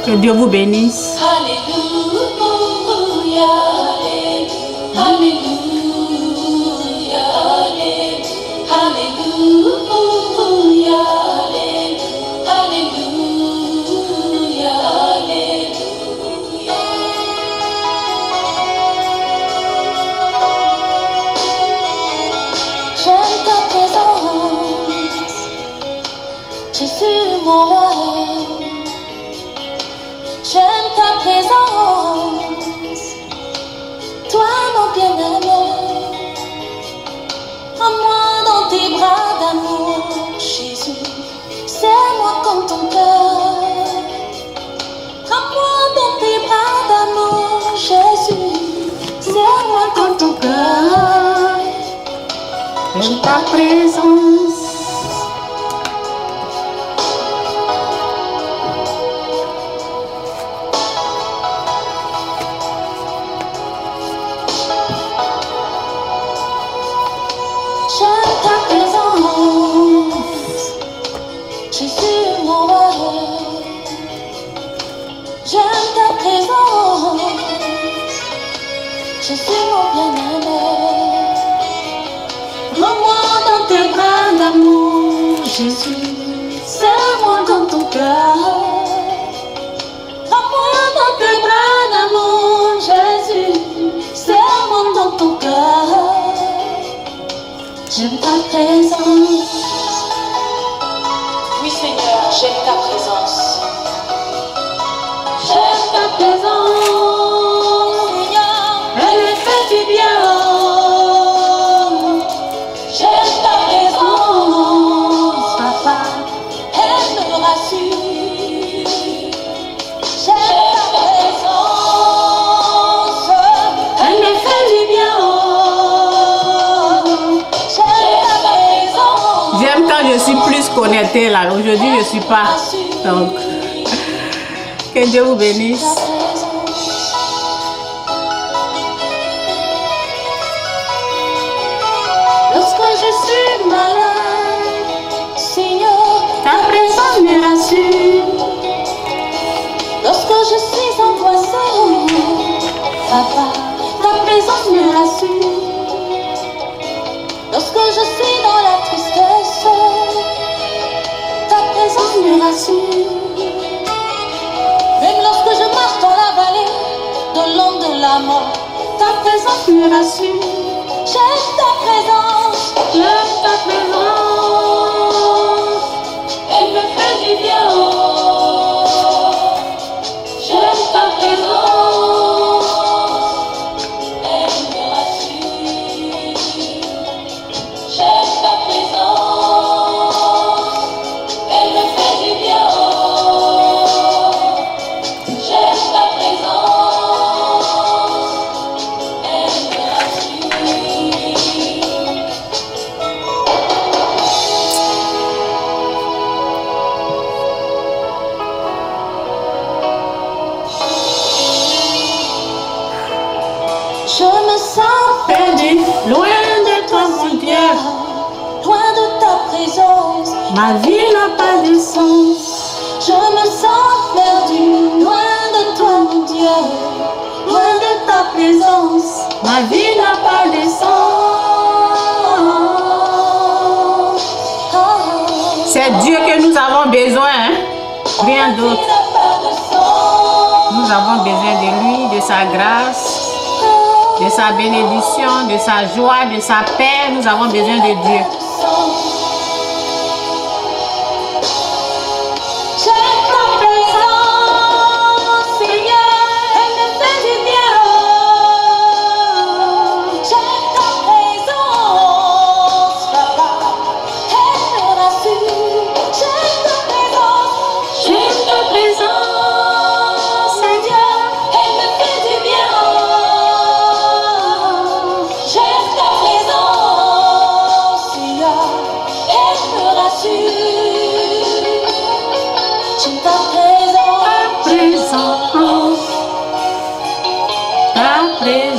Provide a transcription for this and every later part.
Que Dieu vous bénisse. Alléluia, Alléluia, Alléluia, Alléluia, Alléluia. J'aime ta présence, Jésus mon roi. J'aime ta présence, toi mon bien-aimé. Prends-moi dans tes bras d'amour, Jésus. Serre-moi comme ton cœur. Prends-moi dans tes bras d'amour, Jésus. Serre-moi comme ton cœur. J'aime ta présence. J'aime ta présence, Jésus mon roi. J'aime ta présence, Jésus mon bien-aimé. Prends-moi dans tes bras d'amour, Jésus. Serre-moi dans ton cœur. Prends-moi dans tes bras d'amour, Jésus. Serre-moi dans ton cœur. J'aime ta présence. Oui Seigneur, j'aime ta présence. J'aime ta présence, Seigneur. Elle me fait du bien. J'aime ta présence, Papa. Elle me rassure. J'aime ta présence. Elle me fait du bien. J'aime quand je suis plus connectée là. Aujourd'hui, je ne suis pas. Donc, que Dieu vous bénisse. Lorsque je suis malade, Seigneur, ta présence me rassure. Lorsque je suis angoissée, Papa, ta présence me rassure. Lorsque je suis dans la tristesse, ta présence me rassure. Même lorsque je marche dans la vallée de l'ombre de la mort, ta présence me rassure. J'aime ta présence, j'aime ta présence. Elle me fait du bien. J'aime ta présence. Elle me rassure. J'aime ta présence. Elle me fait du bien. J'aime ta présence. Elle me Je me sens perdu, loin de toi, mon Dieu, loin de ta présence. Ma vie n'a pas de sens. Je me sens perdu, loin de toi, mon Dieu, loin de ta présence. Ma vie n'a pas de sens. C'est Dieu que nous avons besoin, hein? Rien d'autre. Nous avons besoin de lui, de sa grâce, de sa bénédiction, de sa joie, de sa paix. Nous avons besoin de Dieu.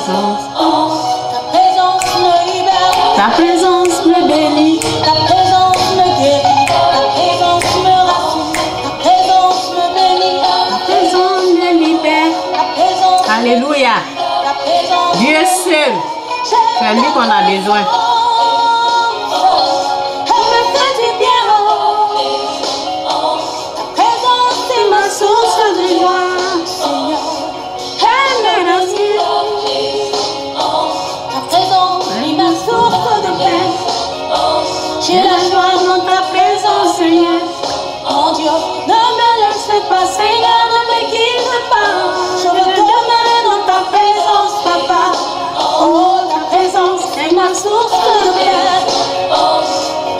présence. Ta présence me libère. Ta présence me bénit. Ta présence me guérit. Ta présence me rassure. Ta présence me bénit. Ta présence me libère. Ta présence. Alléluia. Ta présence. Dieu seul, c'est lui qu'on a besoin. Elle me fait du bien. Ta présence est ma source de joie, Seigneur. Elle me rassure. Ta présence est ma source de paix. J'ai la joie dans ta présence, Seigneur. Mon Dieu, ne me laisse pas, Seigneur, ne me quitte pas. Je veux demeurer dans ta présence, Papa. Oh, ta présence est ma source de paix.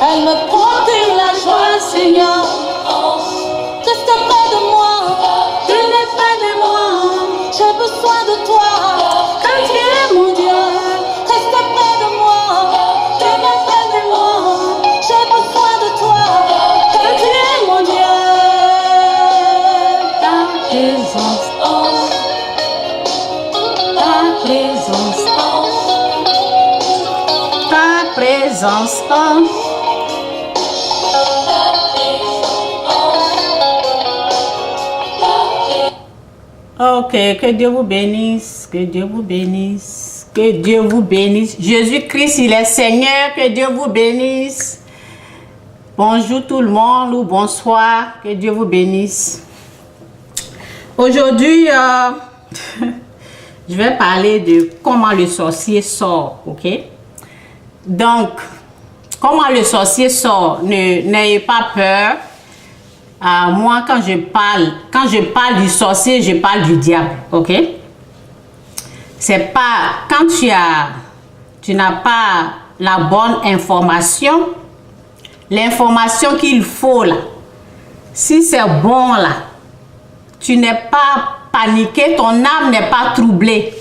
Elle me procure la joie, Seigneur. Reste près de moi. Tu n'es pas de moi. J'ai besoin de toi. Quand tu es mon Dieu, reste près de moi. Tu n'es pas de moi. J'ai besoin de toi. Quand tu es mon Dieu. Ta présence, ta présence, ta présence. Ok, que Dieu vous bénisse, que Dieu vous bénisse, que Dieu vous bénisse. Jésus-Christ, il est Seigneur, que Dieu vous bénisse. Bonjour tout le monde ou bonsoir, que Dieu vous bénisse. Aujourd'hui, je vais parler de comment le sorcier sort, ok? Donc, comment le sorcier sort, n'ayez pas peur. Moi, quand je parle du sorcier, je parle du diable, ok? C'est pas, quand tu n'as pas la bonne information, l'information qu'il faut là, si c'est bon là, tu n'es pas paniqué, ton âme n'est pas troublée.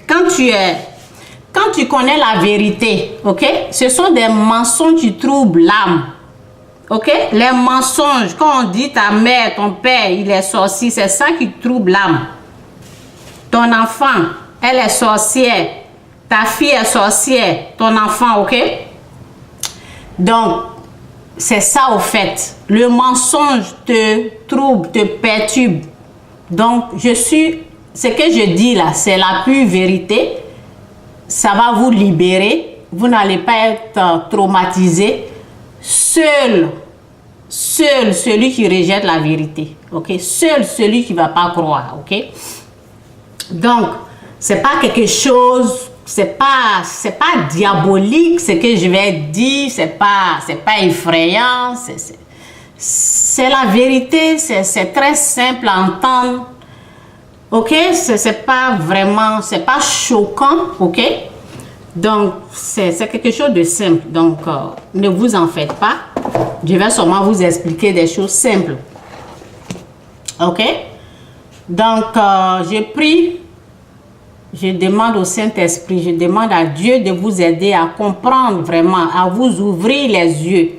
Quand tu connais la vérité, ok? Ce sont des mensonges qui troublent l'âme. Ok? Les mensonges, quand on dit ta mère, ton père, il est sorcier, c'est ça qui trouble l'âme. Ton enfant, elle est sorcière. Ta fille est sorcière. Ton enfant, ok? Donc, c'est ça au fait. Le mensonge te trouble, te perturbe. Donc, ce que je dis là, c'est la pure vérité. Ça va vous libérer. Vous n'allez pas être traumatisé. Seul celui qui rejette la vérité, ok? Seul celui qui ne va pas croire, ok? Donc, c'est pas quelque chose, c'est pas diabolique ce que je vais dire, c'est pas effrayant, c'est la vérité, c'est très simple à entendre, ok? C'est pas choquant, ok? Donc, c'est quelque chose de simple. Donc, ne vous en faites pas. Je vais seulement vous expliquer des choses simples. Ok? Donc, je prie, je demande au Saint-Esprit, je demande à Dieu de vous aider à comprendre vraiment, à vous ouvrir les yeux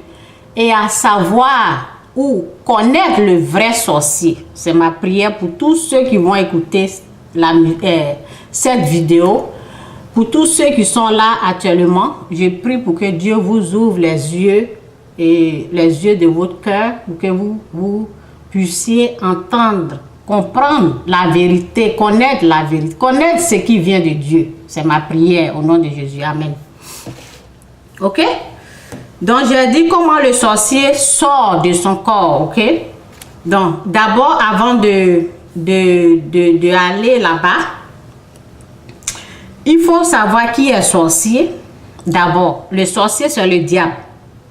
et à savoir ou connaître le vrai sorcier. C'est ma prière pour tous ceux qui vont écouter cette vidéo. Pour tous ceux qui sont là actuellement, je prie pour que Dieu vous ouvre les yeux et les yeux de votre cœur pour que vous puissiez entendre, comprendre la vérité, connaître la vérité, connaître ce qui vient de Dieu. C'est ma prière au nom de Jésus. Amen. Ok? Donc, j'ai dit comment le sorcier sort de son corps. Ok? Donc, d'abord, avant de aller là-bas, il faut savoir qui est sorcier. D'abord, le sorcier, c'est le diable.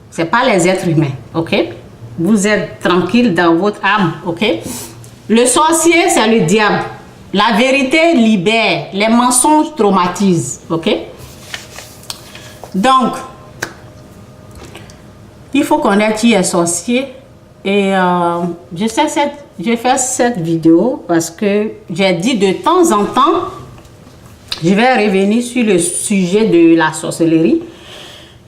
Ce n'est pas les êtres humains, ok? Vous êtes tranquille dans votre âme, ok? Le sorcier, c'est le diable. La vérité libère, les mensonges traumatisent, ok? Donc, il faut connaître qui est sorcier. Et je fais cette vidéo parce que j'ai dit de temps en temps, je vais revenir sur le sujet de la sorcellerie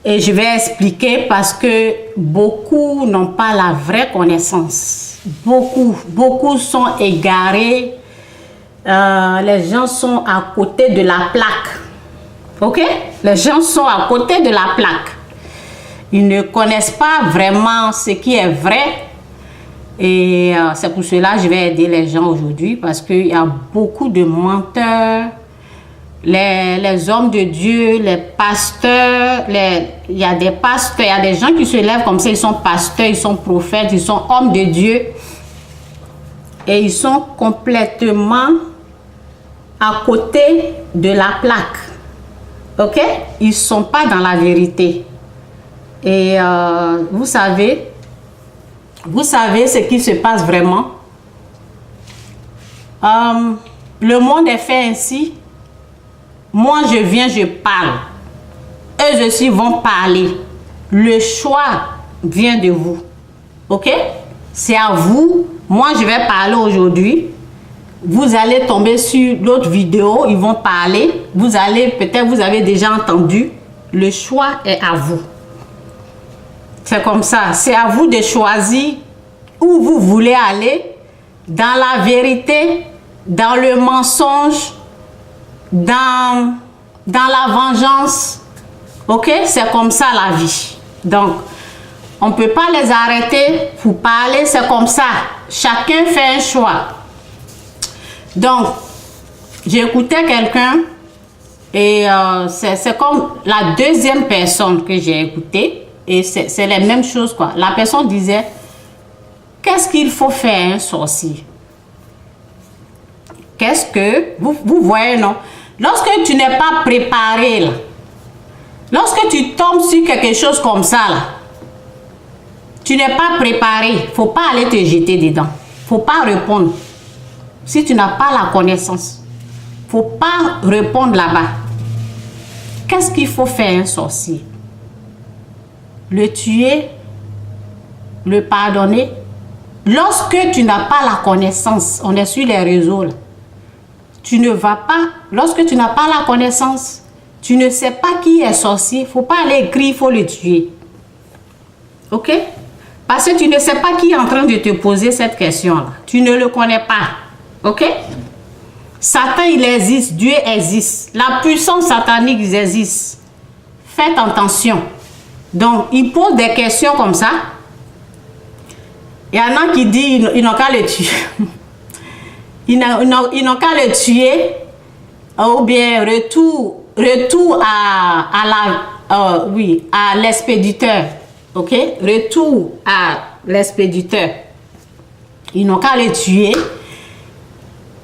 et je vais expliquer parce que beaucoup n'ont pas la vraie connaissance. Beaucoup sont égarés. les gens sont à côté de la plaque. Ok? Les gens sont à côté de la plaque. Ils ne connaissent pas vraiment ce qui est vrai. Et c'est pour cela que je vais aider les gens aujourd'hui, parce qu'il y a beaucoup de menteurs. Les hommes de Dieu, les pasteurs, il y a des pasteurs, il y a des gens qui se lèvent comme ça, ils sont pasteurs, ils sont prophètes, ils sont hommes de Dieu. Et ils sont complètement à côté de la plaque. Ok? Ils ne sont pas dans la vérité. Et vous savez ce qui se passe vraiment. Le monde est fait ainsi. Moi, je viens, je parle. Eux aussi vont parler. Le choix vient de vous. Ok? C'est à vous. Moi, je vais parler aujourd'hui. Vous allez tomber sur l'autre vidéo. Ils vont parler. Peut-être vous avez déjà entendu. Le choix est à vous. C'est comme ça. C'est à vous de choisir où vous voulez aller. Dans la vérité, dans le mensonge, dans la vengeance. Ok? C'est comme ça la vie. Donc, on ne peut pas les arrêter pour parler. C'est comme ça. Chacun fait un choix. Donc, j'écoutais quelqu'un et c'est comme la deuxième personne que j'ai écoutée. Et c'est les mêmes choses, quoi. La personne disait, qu'est-ce qu'il faut faire un sorcier? Qu'est-ce que... Vous voyez, non? Lorsque tu n'es pas préparé, là, lorsque tu tombes sur quelque chose comme ça, là, tu n'es pas préparé, il ne faut pas aller te jeter dedans. Il ne faut pas répondre. Si tu n'as pas la connaissance, il ne faut pas répondre là-bas. Qu'est-ce qu'il faut faire un sorcier? Le tuer, le pardonner. Lorsque tu n'as pas la connaissance, on est sur les réseaux, là, tu ne vas pas, lorsque tu n'as pas la connaissance, tu ne sais pas qui est sorcier, il ne faut pas aller écrire, il faut le tuer. Ok? Parce que tu ne sais pas qui est en train de te poser cette question-là. Tu ne le connais pas. Ok? Satan, il existe, Dieu existe. La puissance satanique existe. Faites attention. Donc, il pose des questions comme ça. Il y en a qui disent, ils n'ont qu'à le tuer. Ils n'ont qu'à le tuer. Ou bien, retour à l'expéditeur. Ok? Retour à l'expéditeur. Ils n'ont qu'à le tuer.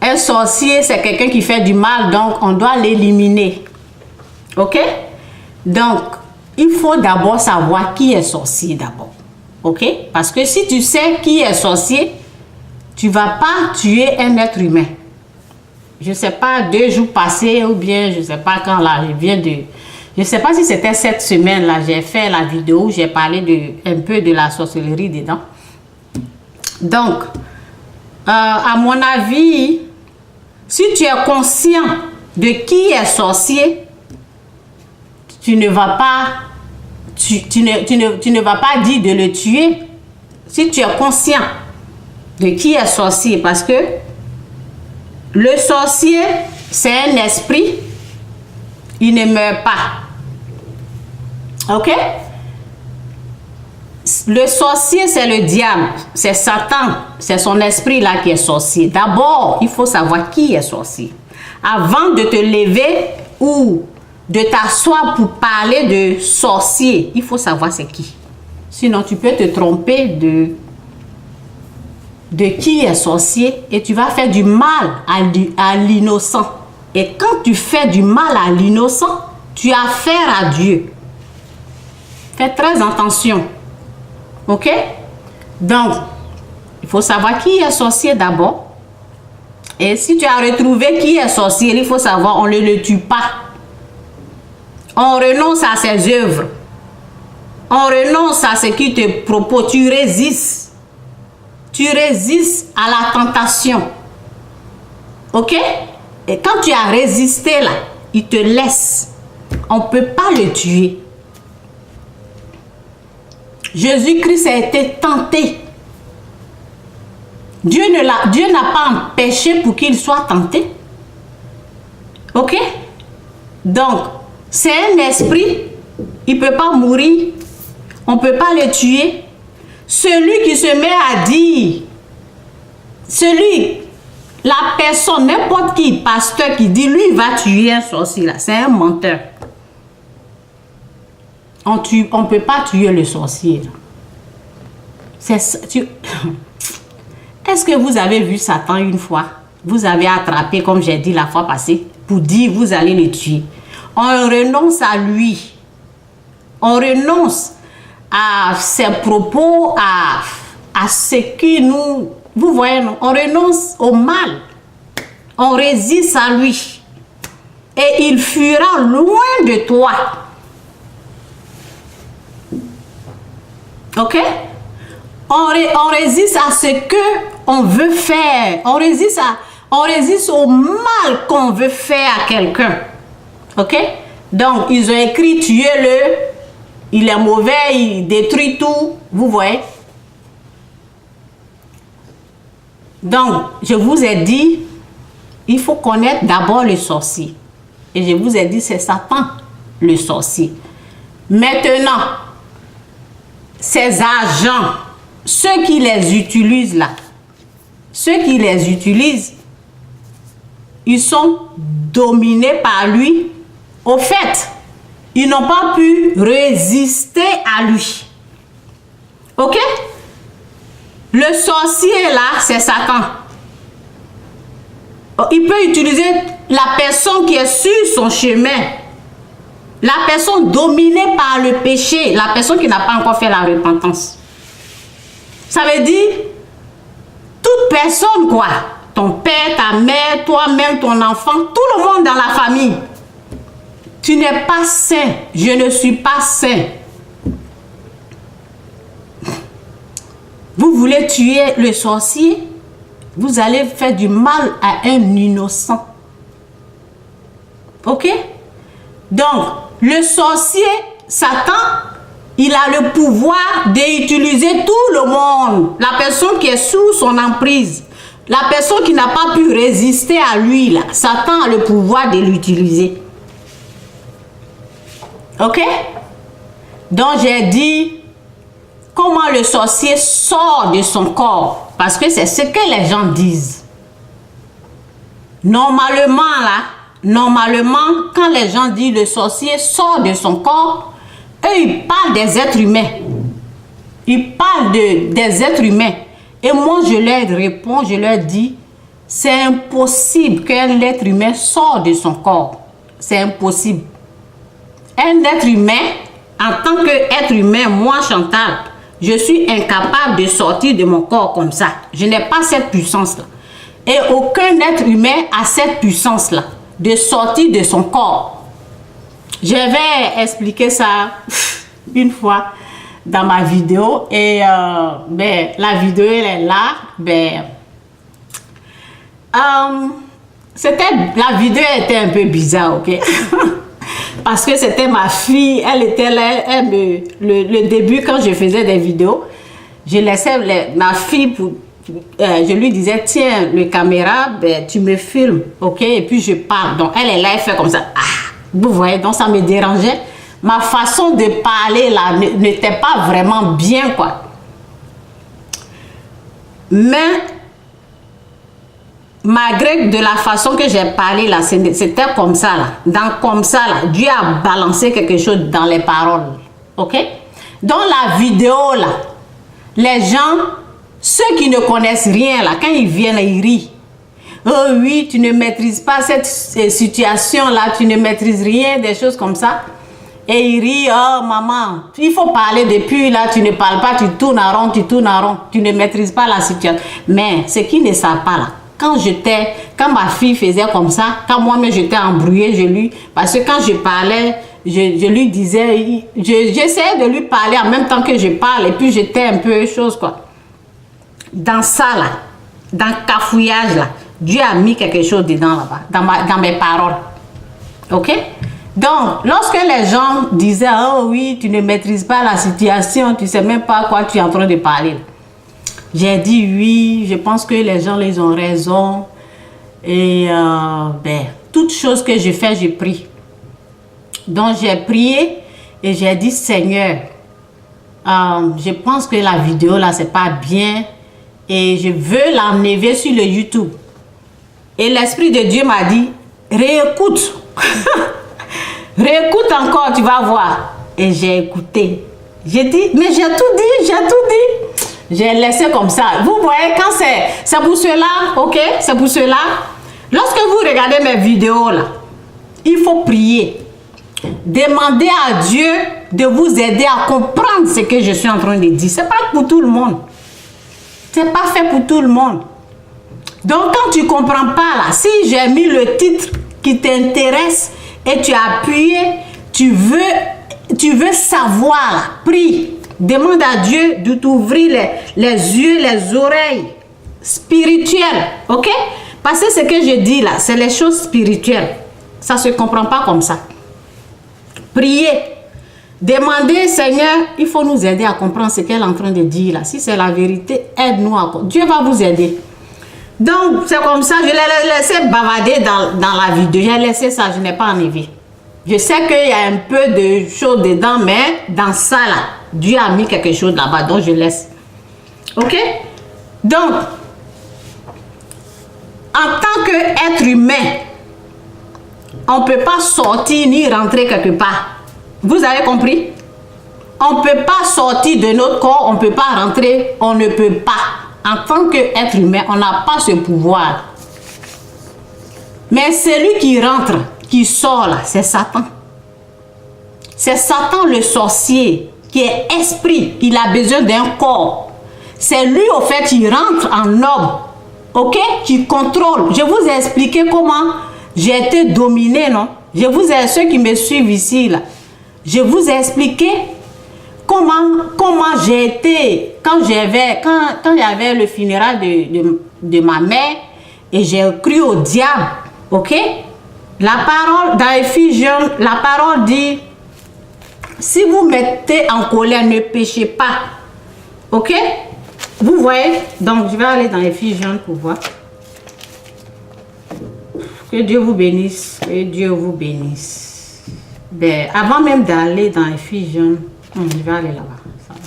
Un sorcier, c'est quelqu'un qui fait du mal, donc on doit l'éliminer. Ok? Donc, il faut d'abord savoir qui est sorcier d'abord. Ok? Parce que si tu sais qui est sorcier, tu ne vas pas tuer un être humain. Je ne sais pas, 2 jours passés ou bien je ne sais pas quand là, je viens de... Je ne sais pas si c'était cette semaine là, j'ai fait la vidéo où j'ai parlé un peu de la sorcellerie dedans. Donc, à mon avis, si tu es conscient de qui est sorcier, tu ne vas pas, tu ne vas pas dire de le tuer. Si tu es conscient de qui est sorcier, parce que le sorcier, c'est un esprit, il ne meurt pas. Ok? Le sorcier, c'est le diable, c'est Satan, c'est son esprit là qui est sorcier. D'abord, il faut savoir qui est sorcier. Avant de te lever ou de t'asseoir pour parler de sorcier, il faut savoir c'est qui. Sinon, tu peux te tromper de qui est sorcier et tu vas faire du mal à l'innocent. Et quand tu fais du mal à l'innocent, tu as affaire à Dieu. Fais très attention. Ok? Donc, il faut savoir qui est sorcier d'abord. Et si tu as retrouvé qui est sorcier, il faut savoir, on ne le tue pas. On renonce à ses œuvres. On renonce à ce qu'il te propose. Tu résistes. Tu résistes à la tentation. Ok? Et quand tu as résisté là, il te laisse. On ne peut pas le tuer. Jésus-Christ a été tenté. Dieu n'a pas empêché pour qu'il soit tenté. Ok? Donc, c'est un esprit. Il ne peut pas mourir. On ne peut pas le tuer. Celui qui se met à dire, la personne, n'importe qui, pasteur qui dit, lui, il va tuer un sorcier là, c'est un menteur. On ne peut pas tuer le sorcier. Est-ce que vous avez vu Satan une fois? Vous avez attrapé, comme j'ai dit la fois passée, pour dire, vous allez le tuer. On renonce à lui. On renonce à ses propos, à ce qui nous... Vous voyez, non? On renonce au mal. On résiste à lui. Et il fuira loin de toi. Ok? On résiste à ce que on veut faire. On résiste au mal qu'on veut faire à quelqu'un. Ok? Donc, ils ont écrit tuez-le. Il est mauvais, il détruit tout. Vous voyez? Donc, je vous ai dit, il faut connaître d'abord le sorcier. Et je vous ai dit, c'est Satan, le sorcier. Maintenant, ces agents, ceux qui les utilisent là, ils sont dominés par lui. Au fait, ils n'ont pas pu résister à lui. Ok? Le sorcier là, c'est Satan. Il peut utiliser la personne qui est sur son chemin. La personne dominée par le péché. La personne qui n'a pas encore fait la repentance. Ça veut dire, toute personne quoi. Ton père, ta mère, toi-même, ton enfant, tout le monde dans la famille. Tu n'es pas saint. Je ne suis pas saint. Vous voulez tuer le sorcier, vous allez faire du mal à un innocent. Ok? Donc, le sorcier, Satan, il a le pouvoir d'utiliser tout le monde. La personne qui est sous son emprise, la personne qui n'a pas pu résister à lui, là, Satan a le pouvoir de l'utiliser. Ok? Donc, j'ai dit... Comment le sorcier sort de son corps? Parce que c'est ce que les gens disent. Normalement, quand les gens disent le sorcier sort de son corps, eux, ils parlent des êtres humains. Ils parlent des êtres humains. Et moi, je leur réponds, je leur dis, c'est impossible qu'un être humain sorte de son corps. C'est impossible. Un être humain, en tant qu'être humain, moi, Chantal, je suis incapable de sortir de mon corps comme ça. Je n'ai pas cette puissance-là. Et aucun être humain a cette puissance-là, de sortir de son corps. Je vais expliquer ça une fois dans ma vidéo. Et la vidéo, elle est là. La vidéo était un peu bizarre, ok? Parce que c'était ma fille, elle était là, le début quand je faisais des vidéos, je laissais ma fille, je lui disais, tiens, le caméra, tu me filmes, ok, et puis je parle. Donc elle est là, elle fait comme ça, vous voyez, donc ça me dérangeait. Ma façon de parler là n'était pas vraiment bien, quoi. Mais malgré de la façon que j'ai parlé là, c'était comme ça là. Dieu a balancé quelque chose dans les paroles. Ok? Dans la vidéo là, les gens, ceux qui ne connaissent rien là, quand ils viennent, ils rient. Oh oui, tu ne maîtrises pas cette situation là, tu ne maîtrises rien, des choses comme ça. Et ils rient, oh maman, il faut parler depuis là, tu ne parles pas, tu tournes en rond, tu ne maîtrises pas la situation. Mais ce qu'ils ne savent pas là, quand ma fille faisait comme ça, quand moi-même j'étais embrouillée, parce que quand je parlais, je lui disais, j'essayais de lui parler en même temps que je parle, et puis j'étais un peu chose quoi. Dans ça là, dans le cafouillage là, Dieu a mis quelque chose dedans là-bas, dans mes paroles. Ok? Donc, lorsque les gens disaient, oh oui, tu ne maîtrises pas la situation, tu ne sais même pas quoi tu es en train de parler. J'ai dit oui, je pense que les gens, ils ont raison. Et toute chose que je fais, je prie. Donc j'ai prié et j'ai dit, Seigneur, je pense que la vidéo là, c'est pas bien et je veux l'enlever sur le YouTube. Et l'Esprit de Dieu m'a dit, réécoute. Réécoute encore, tu vas voir. Et j'ai écouté. J'ai dit, mais j'ai tout dit, j'ai tout dit. J'ai laissé comme ça. Vous voyez, quand c'est pour cela, ok, c'est pour cela. Lorsque vous regardez mes vidéos là, il faut prier. Demandez à Dieu de vous aider à comprendre ce que je suis en train de dire. Ce n'est pas pour tout le monde. Ce n'est pas fait pour tout le monde. Donc quand tu ne comprends pas là, si j'ai mis le titre qui t'intéresse et tu as appuyé, tu veux savoir, là, prie. Demande à Dieu de t'ouvrir les yeux, les oreilles spirituelles. Ok? Parce que ce que je dis là, c'est les choses spirituelles. Ça ne se comprend pas comme ça. Priez. Demandez, Seigneur, il faut nous aider à comprendre ce qu'elle est en train de dire là. Si c'est la vérité, aide-nous à comprendre. Dieu va vous aider. Donc, c'est comme ça, je l'ai laissé bavader dans la vidéo. J'ai laissé ça, je n'ai pas enlevé. Je sais qu'il y a un peu de choses dedans, mais dans ça là, Dieu a mis quelque chose là-bas, donc je laisse. Ok? Donc, en tant qu'être humain, on ne peut pas sortir ni rentrer quelque part. Vous avez compris? On ne peut pas sortir de notre corps, on ne peut pas rentrer, on ne peut pas. En tant qu'être humain, on n'a pas ce pouvoir. Mais celui qui rentre, qui sort là, c'est Satan. C'est Satan le sorcier, qui est esprit, il a besoin d'un corps. C'est lui, au fait, il rentre en homme, ok, qui contrôle. Je vous ai expliqué comment j'ai été dominé, non? Je vous ai, ceux qui me suivent ici, là, je vous ai expliqué comment j'ai été, quand il y avait le funérail de ma mère, et j'ai cru au diable, ok? La parole, dans Éphésiens, la parole dit, si vous mettez en colère, ne péchez pas. Ok? Vous voyez? Donc, je vais aller dans Éphésiens pour voir. Que Dieu vous bénisse. Que Dieu vous bénisse. Ben, avant même d'aller dans Éphésiens, je vais aller là-bas. Ça va.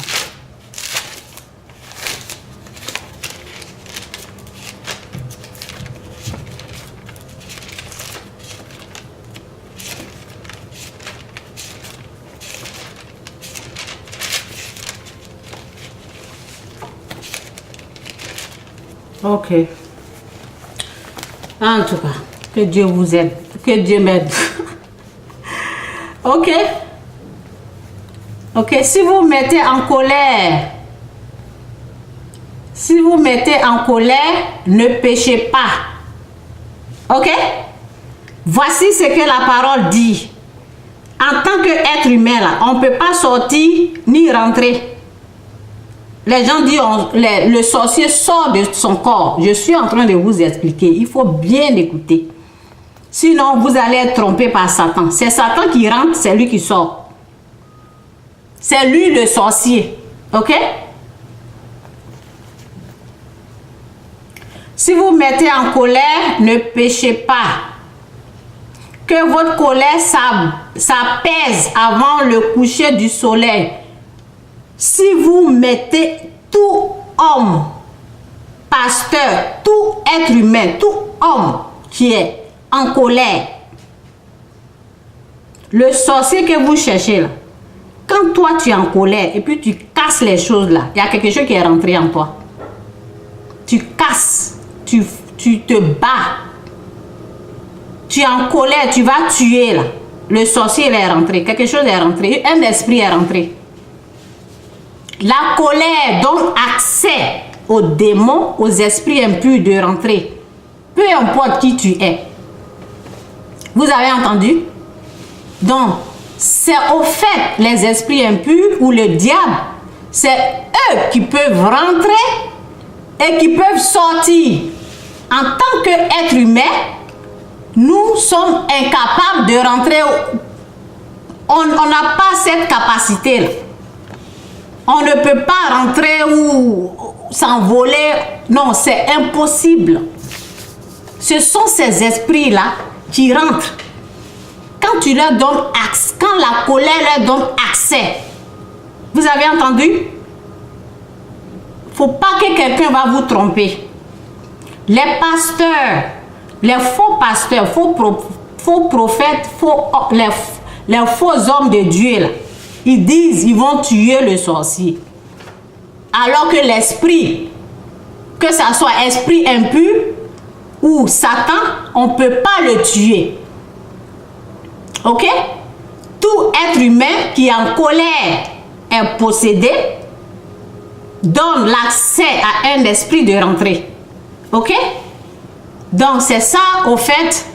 Ok. En tout cas, que Dieu vous aide. Que Dieu m'aide. Ok. Ok. Si vous mettez en colère, ne péchez pas. Ok. Voici ce que la parole dit. En tant qu'être humain, là, on ne peut pas sortir ni rentrer. Les gens disent, le sorcier sort de son corps. Je suis en train de vous expliquer. Il faut bien écouter. Sinon, vous allez être trompé par Satan. C'est Satan qui rentre, c'est lui qui sort. C'est lui le sorcier. Ok? Si vous mettez en colère, ne péchez pas. Que votre colère s'apaise avant le coucher du soleil. Si vous mettez tout homme, pasteur, tout être humain, tout homme qui est en colère, le sorcier que vous cherchez là, quand toi tu es en colère et puis tu casses les choses là, il y a quelque chose qui est rentré en toi. Tu casses, tu te bats, tu es en colère, tu vas tuer là. Le sorcier est rentré, quelque chose est rentré, un esprit est rentré. La colère donne accès aux démons, aux esprits impurs de rentrer. Peu importe qui tu es. Vous avez entendu? Donc, c'est au fait les esprits impurs ou le diable. C'est eux qui peuvent rentrer et qui peuvent sortir. En tant qu'être humain, nous sommes incapables de rentrer. On n'a pas cette capacité-là. On ne peut pas rentrer ou s'envoler. Non, c'est impossible. Ce sont ces esprits-là qui rentrent, quand tu leur donnes accès, quand la colère leur donne accès, vous avez entendu? Faut pas que quelqu'un va vous tromper. Les pasteurs, les faux pasteurs, faux prophètes, les faux hommes de Dieu, là, ils disent ils vont tuer le sorcier. Alors que l'esprit, que ça soit esprit impur ou Satan, on ne peut pas le tuer. Ok? Tout être humain qui est en colère est possédé, donne l'accès à un esprit de rentrer. Ok? Donc c'est ça au fait.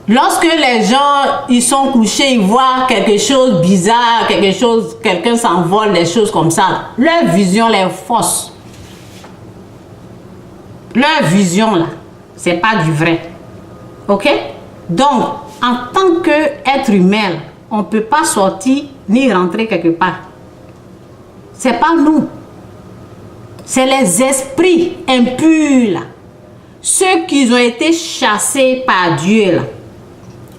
Lorsque les gens ils sont couchés, ils voient quelque chose bizarre, quelqu'un s'envole, des choses comme ça, leur vision les fausse. Leur vision là, c'est pas du vrai. Ok? Donc, en tant qu'être humain, on ne peut pas sortir ni rentrer quelque part. C'est pas nous. C'est les esprits impurs là. Ceux qui ont été chassés par Dieu là.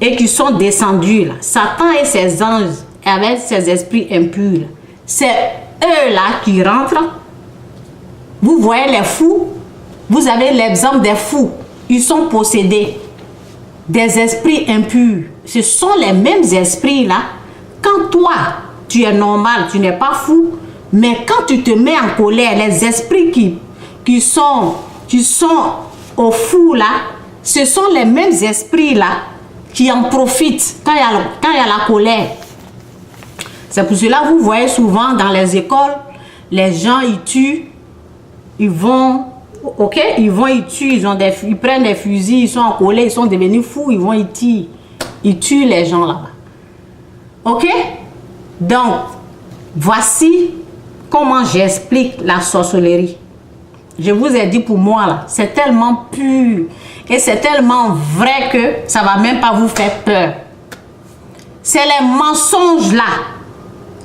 Et qui sont descendus là. Satan et ses anges avec ses esprits impurs. C'est eux là qui rentrent. Vous voyez les fous. Vous avez l'exemple des fous. Ils sont possédés des esprits impurs. Ce sont les mêmes esprits là. Quand toi, tu es normal, tu n'es pas fou. Mais quand tu te mets en colère, les esprits qui sont au fou là, ce sont les mêmes esprits là qui en profitent quand il y a la colère. C'est pour cela que vous voyez souvent dans les écoles, les gens ils tuent, ils vont, ok, ils tuent, ils prennent des fusils, ils sont en colère, ils sont devenus fous, ils tuent les gens là-bas. Ok? Donc, voici comment j'explique la sorcellerie. Je vous ai dit pour moi là, c'est tellement pur et c'est tellement vrai que ça va même pas vous faire peur. C'est les mensonges là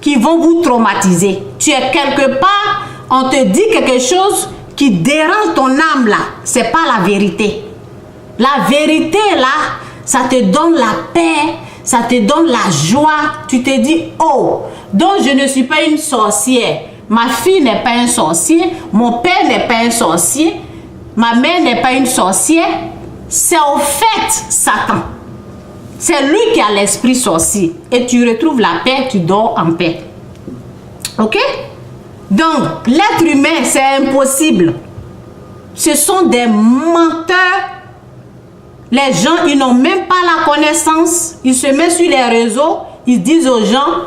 qui vont vous traumatiser. Tu es quelque part, on te dit quelque chose qui dérange ton âme là. C'est pas la vérité. La vérité là, ça te donne la paix, ça te donne la joie. Tu te dis, oh, donc je ne suis pas une sorcière. Ma fille n'est pas un sorcier, mon père n'est pas un sorcier, ma mère n'est pas une sorcière. C'est au fait Satan. C'est lui qui a l'esprit sorcier. Et tu retrouves la paix, tu dors en paix. Ok? Donc, l'être humain, c'est impossible. Ce sont des menteurs. Les gens, ils n'ont même pas la connaissance. Ils se mettent sur les réseaux, ils disent aux gens,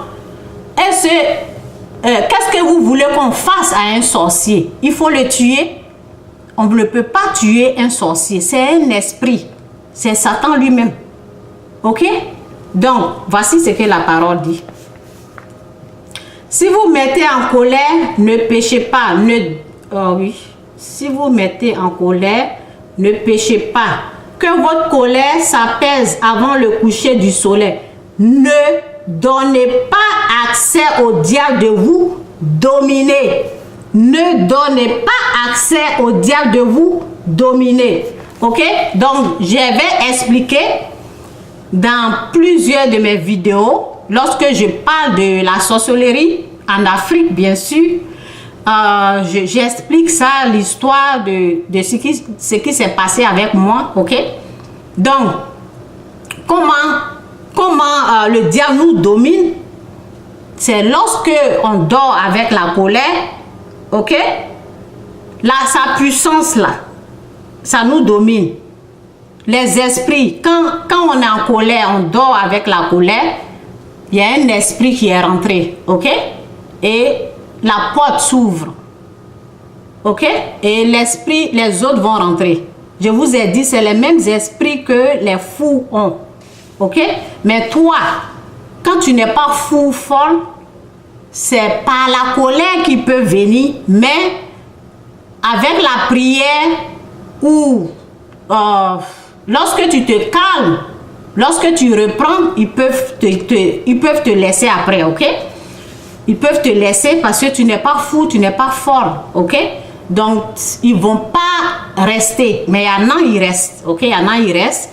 qu'est-ce que vous voulez qu'on fasse à un sorcier? Il faut le tuer. On ne peut pas tuer un sorcier. C'est un esprit. C'est Satan lui-même. Ok? Donc, voici ce que la parole dit. Si vous mettez en colère, ne péchez pas. Si vous mettez en colère, ne péchez pas. Que votre colère s'apaise avant le coucher du soleil. Ne donnez pas accès au diable de vous dominer. Ne donnez pas accès au diable de vous dominer. Ok? Donc, je vais expliquer dans plusieurs de mes vidéos, lorsque je parle de la sorcellerie en Afrique, bien sûr, j'explique ça, l'histoire de ce qui s'est passé avec moi. Ok? Donc, comment le diable nous domine? C'est lorsque on dort avec la colère. Ok? Là, sa puissance là, ça nous domine. Les esprits, quand on est en colère, on dort avec la colère, il y a un esprit qui est rentré. Ok? Et la porte s'ouvre. Ok? Et les autres vont rentrer. Je vous ai dit, c'est les mêmes esprits que les fous ont. Ok? Mais toi, quand tu n'es pas fou, folle, c'est pas la colère qui peut venir, mais avec la prière ou lorsque tu te calmes, lorsque tu reprends, ils peuvent te laisser après, ok? Ils peuvent te laisser parce que tu n'es pas fou, tu n'es pas folle, ok? Donc, ils vont pas rester, mais il y en a, ils restent, ok? Il y en a, ils restent.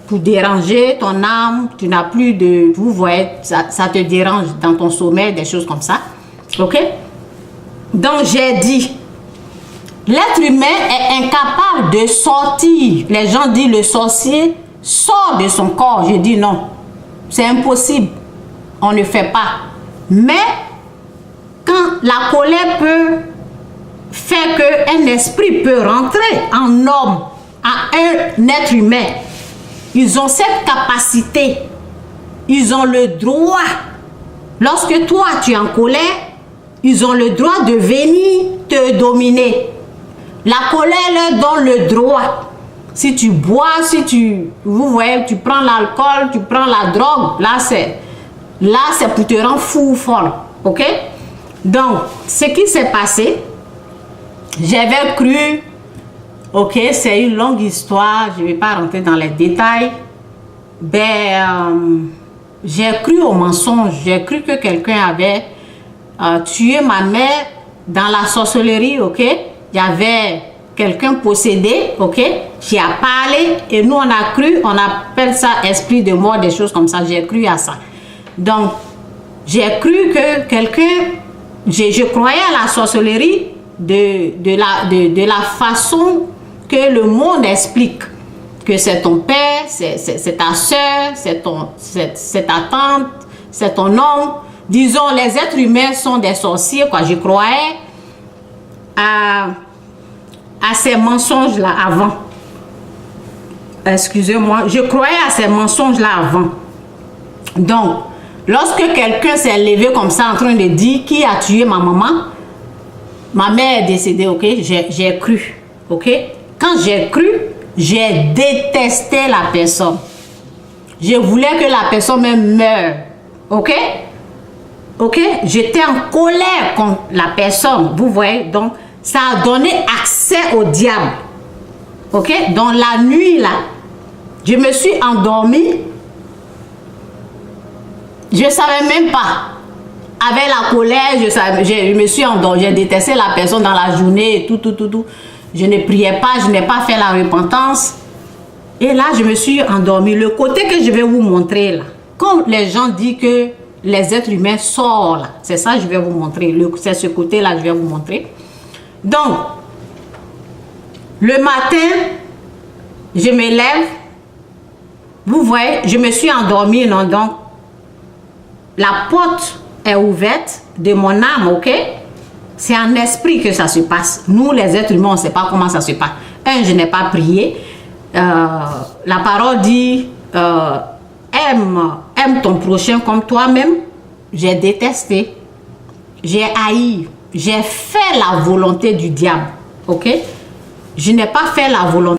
pour déranger ton âme. Tu n'as plus de... Vous voyez, ça te dérange dans ton sommeil, des choses comme ça. Ok? Donc, j'ai dit, l'être humain est incapable de sortir. Les gens disent, le sorcier sort de son corps. Je dis non, c'est impossible. On ne fait pas. Mais, quand la colère peut faire qu'un esprit peut rentrer en homme, à un être humain, ils ont cette capacité. Ils ont le droit. Lorsque toi, tu es en colère, ils ont le droit de venir te dominer. La colère leur donne le droit. Si tu bois, vous voyez, tu prends l'alcool, tu prends la drogue, là c'est pour te rendre fou ou folle. Ok? Donc, ce qui s'est passé, j'avais cru, ok, c'est une longue histoire, je ne vais pas rentrer dans les détails. J'ai cru au mensonge, j'ai cru que quelqu'un avait tué ma mère dans la sorcellerie, ok? Il y avait quelqu'un possédé, ok? Qui a parlé et nous on a cru, on appelle ça esprit de mort, des choses comme ça, j'ai cru à ça. Donc, j'ai cru que quelqu'un, je croyais à la sorcellerie de la façon que le monde explique. Que c'est ton père, c'est ta soeur, c'est ta tante, c'est ton oncle. Disons, les êtres humains sont des sorciers, quoi. Je croyais à ces mensonges-là avant. Excusez-moi, je croyais à ces mensonges-là avant. Donc, lorsque quelqu'un s'est levé comme ça en train de dire qui a tué ma maman, ma mère est décédée, ok? J'ai cru, ok? Quand j'ai cru, j'ai détesté la personne. Je voulais que la personne même meure. Ok? Ok? J'étais en colère contre la personne. Vous voyez? Donc, ça a donné accès au diable. Ok? Dans la nuit, là, je me suis endormie. Je ne savais même pas. Avec la colère, je me suis endormie. J'ai détesté la personne dans la journée, tout. Je ne priais pas, je n'ai pas fait la repentance. Et là, je me suis endormie. Le côté que je vais vous montrer là, quand les gens disent que les êtres humains sortent là, c'est ça que je vais vous montrer. C'est ce côté-là que je vais vous montrer. Donc, le matin, je me lève. Vous voyez, je me suis endormie, non? Donc, la porte est ouverte de mon âme, ok? C'est en esprit que ça se passe. Nous, les êtres humains, on ne sait pas comment ça se passe. Je n'ai pas prié. La parole dit, aime ton prochain comme toi-même. J'ai détesté. J'ai haï. J'ai fait la volonté du diable. Ok? Je n'ai pas fait la volonté.